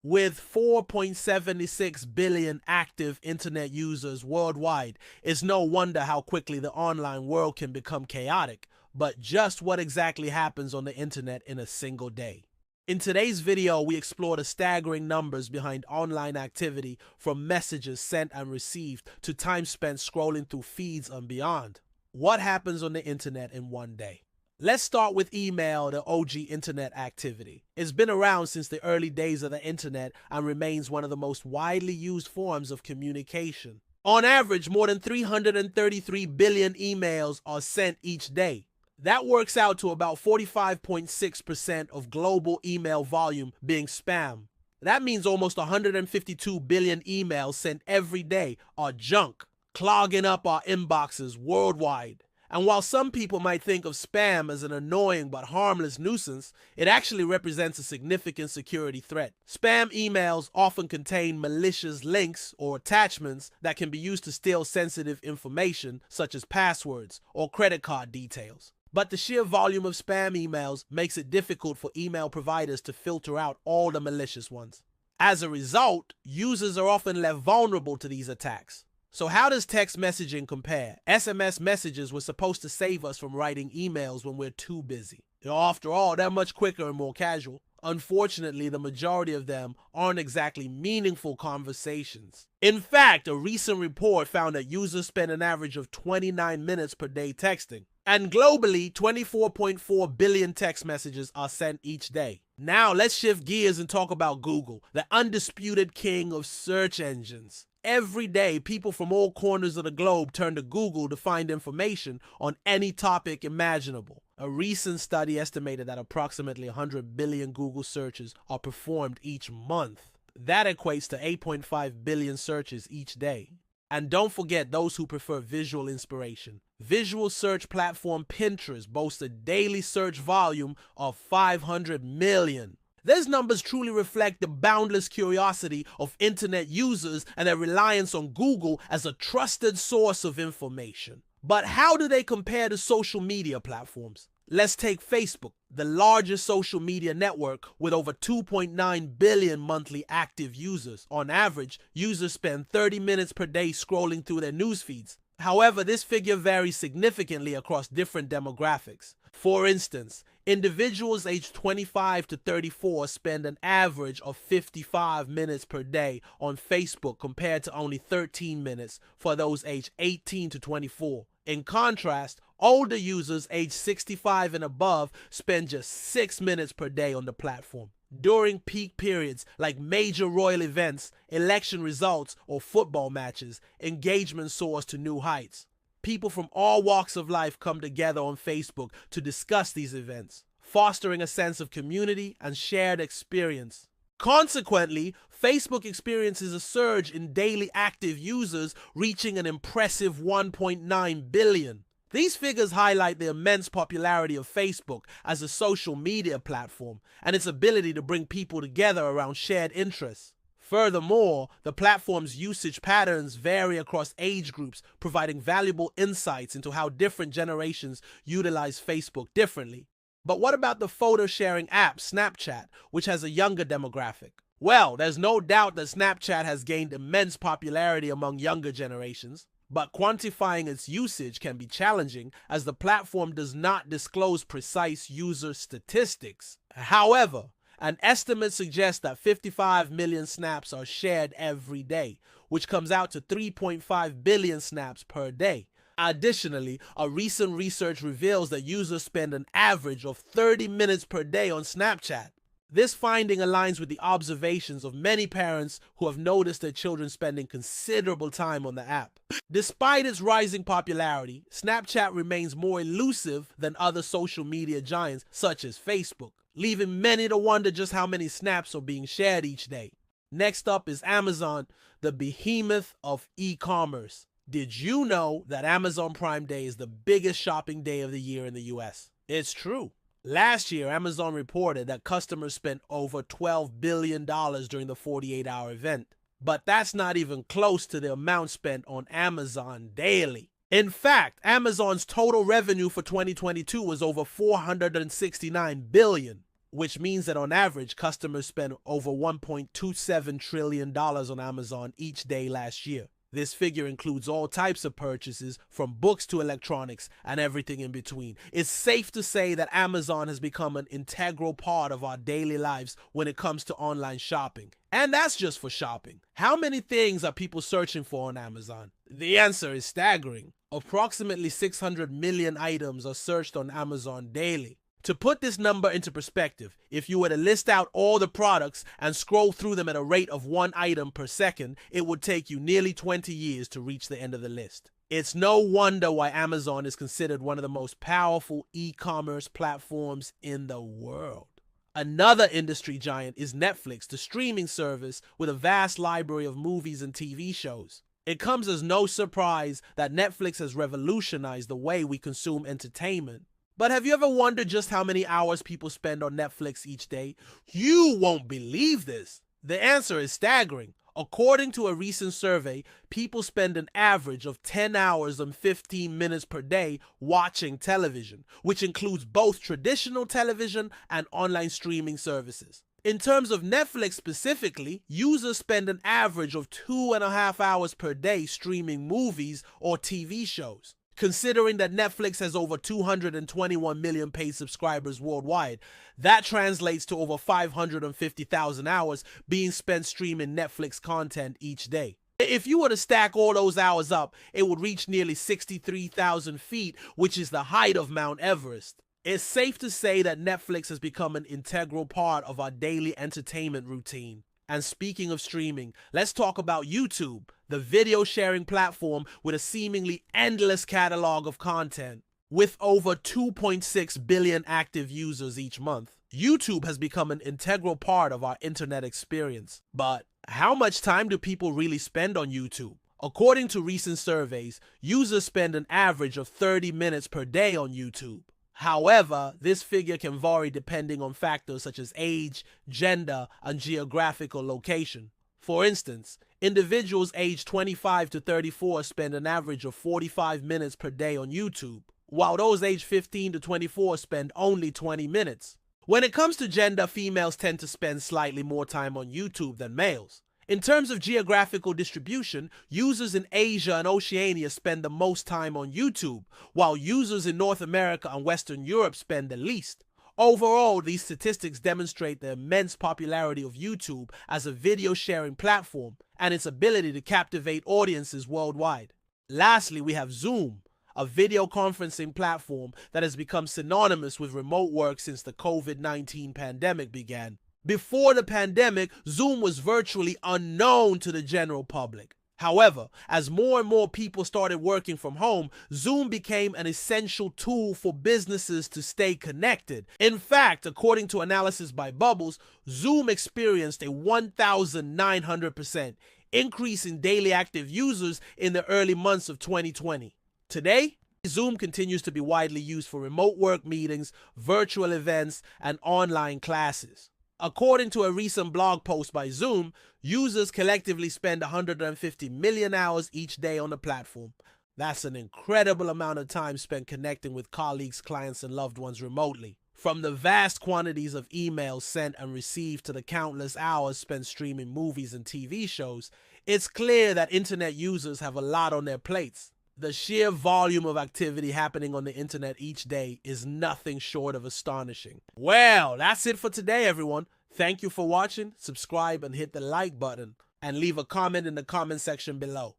With 4.76 billion active internet users worldwide, it's no wonder how quickly the online world can become chaotic. But just what exactly happens on the internet in a single day? In today's video, we explore the staggering numbers behind online activity, from messages sent and received to time spent scrolling through feeds and beyond. What happens on the internet in one day? Let's start with email, the OG internet activity. It's been around since the early days of the internet and remains one of the most widely used forms of communication. On average, more than 333 billion emails are sent each day. That works out to about 45.6% of global email volume being spam. That means almost 152 billion emails sent every day are junk, clogging up our inboxes worldwide. And while some people might think of spam as an annoying but harmless nuisance, it actually represents a significant security threat. Spam emails often contain malicious links or attachments that can be used to steal sensitive information, such as passwords or credit card details. But the sheer volume of spam emails makes it difficult for email providers to filter out all the malicious ones. As a result, users are often left vulnerable to these attacks. So how does text messaging compare? SMS messages were supposed to save us from writing emails when we're too busy. After all, they're much quicker and more casual. Unfortunately, the majority of them aren't exactly meaningful conversations. In fact, a recent report found that users spend an average of 29 minutes per day texting. And globally, 24.4 billion text messages are sent each day. Now let's shift gears and talk about Google, the undisputed king of search engines. Every day, people from all corners of the globe turn to Google to find information on any topic imaginable. A recent study estimated that approximately 100 billion Google searches are performed each month. That equates to 8.5 billion searches each day. And don't forget those who prefer visual inspiration. Visual search platform Pinterest boasts a daily search volume of 500 million. These numbers truly reflect the boundless curiosity of internet users and their reliance on Google as a trusted source of information. But how do they compare to social media platforms? Let's take Facebook, the largest social media network with over 2.9 billion monthly active users. On average, users spend 30 minutes per day scrolling through their news feeds. However, this figure varies significantly across different demographics. For instance, individuals aged 25 to 34 spend an average of 55 minutes per day on Facebook compared to only 13 minutes for those aged 18 to 24. In contrast, older users aged 65 and above spend just 6 minutes per day on the platform. During peak periods like major royal events, election results, or football matches, engagement soars to new heights. People from all walks of life come together on Facebook to discuss these events, fostering a sense of community and shared experience. Consequently, Facebook experiences a surge in daily active users, reaching an impressive 1.9 billion. These figures highlight the immense popularity of Facebook as a social media platform and its ability to bring people together around shared interests. Furthermore, the platform's usage patterns vary across age groups, providing valuable insights into how different generations utilize Facebook differently. But what about the photo-sharing app Snapchat, which has a younger demographic? Well, there's no doubt that Snapchat has gained immense popularity among younger generations, but quantifying its usage can be challenging as the platform does not disclose precise user statistics. However, an estimate suggests that 55 million snaps are shared every day, which comes out to 3.5 billion snaps per day. Additionally, a recent research reveals that users spend an average of 30 minutes per day on Snapchat. This finding aligns with the observations of many parents who have noticed their children spending considerable time on the app. Despite its rising popularity, Snapchat remains more elusive than other social media giants such as Facebook, leaving many to wonder just how many snaps are being shared each day. Next up is Amazon, the behemoth of e-commerce. Did you know that Amazon Prime Day is the biggest shopping day of the year in the US? It's true. Last year, Amazon reported that customers spent over $12 billion during the 48-hour event. But that's not even close to the amount spent on Amazon daily. In fact, Amazon's total revenue for 2022 was over $469 billion. which means that on average, customers spent over $1.27 trillion on Amazon each day last year. This figure includes all types of purchases, from books to electronics and everything in between. It's safe to say that Amazon has become an integral part of our daily lives when it comes to online shopping. And that's just for shopping. How many things are people searching for on Amazon? The answer is staggering. Approximately 600 million items are searched on Amazon daily. To put this number into perspective, if you were to list out all the products and scroll through them at a rate of 1 item per second, it would take you nearly 20 years to reach the end of the list. It's no wonder why Amazon is considered one of the most powerful e-commerce platforms in the world. Another industry giant is Netflix, the streaming service with a vast library of movies and TV shows. It comes as no surprise that Netflix has revolutionized the way we consume entertainment. But have you ever wondered just how many hours people spend on Netflix each day? You won't believe this. The answer is staggering. According to a recent survey, people spend an average of 10 hours and 15 minutes per day watching television, which includes both traditional television and online streaming services. In terms of Netflix specifically, users spend an average of 2.5 hours per day streaming movies or TV shows. Considering that Netflix has over 221 million paid subscribers worldwide, that translates to over 550,000 hours being spent streaming Netflix content each day. If you were to stack all those hours up, it would reach nearly 63,000 feet, which is the height of Mount Everest. It's safe to say that Netflix has become an integral part of our daily entertainment routine. And speaking of streaming, let's talk about YouTube, the video sharing platform with a seemingly endless catalog of content. With over 2.6 billion active users each month, YouTube has become an integral part of our internet experience. But how much time do people really spend on YouTube? According to recent surveys, users spend an average of 30 minutes per day on YouTube. However, this figure can vary depending on factors such as age, gender, and geographical location. For instance, individuals aged 25 to 34 spend an average of 45 minutes per day on YouTube, while those aged 15 to 24 spend only 20 minutes. When it comes to gender, females tend to spend slightly more time on YouTube than males. In terms of geographical distribution, users in Asia and Oceania spend the most time on YouTube, while users in North America and Western Europe spend the least. Overall, these statistics demonstrate the immense popularity of YouTube as a video sharing platform and its ability to captivate audiences worldwide. Lastly, we have Zoom, a video conferencing platform that has become synonymous with remote work since the COVID-19 pandemic began. Before the pandemic, Zoom was virtually unknown to the general public. However, as more and more people started working from home, Zoom became an essential tool for businesses to stay connected. In fact, according to analysis by Bubbles, Zoom experienced a 1,900% increase in daily active users in the early months of 2020. Today, Zoom continues to be widely used for remote work meetings, virtual events, and online classes. According to a recent blog post by Zoom, users collectively spend 150 million hours each day on the platform. That's an incredible amount of time spent connecting with colleagues, clients, and loved ones remotely. From the vast quantities of emails sent and received to the countless hours spent streaming movies and TV shows, it's clear that internet users have a lot on their plates. The sheer volume of activity happening on the internet each day is nothing short of astonishing. Well, that's it for today, everyone. Thank you for watching. Subscribe and hit the like button, and leave a comment in the comment section below.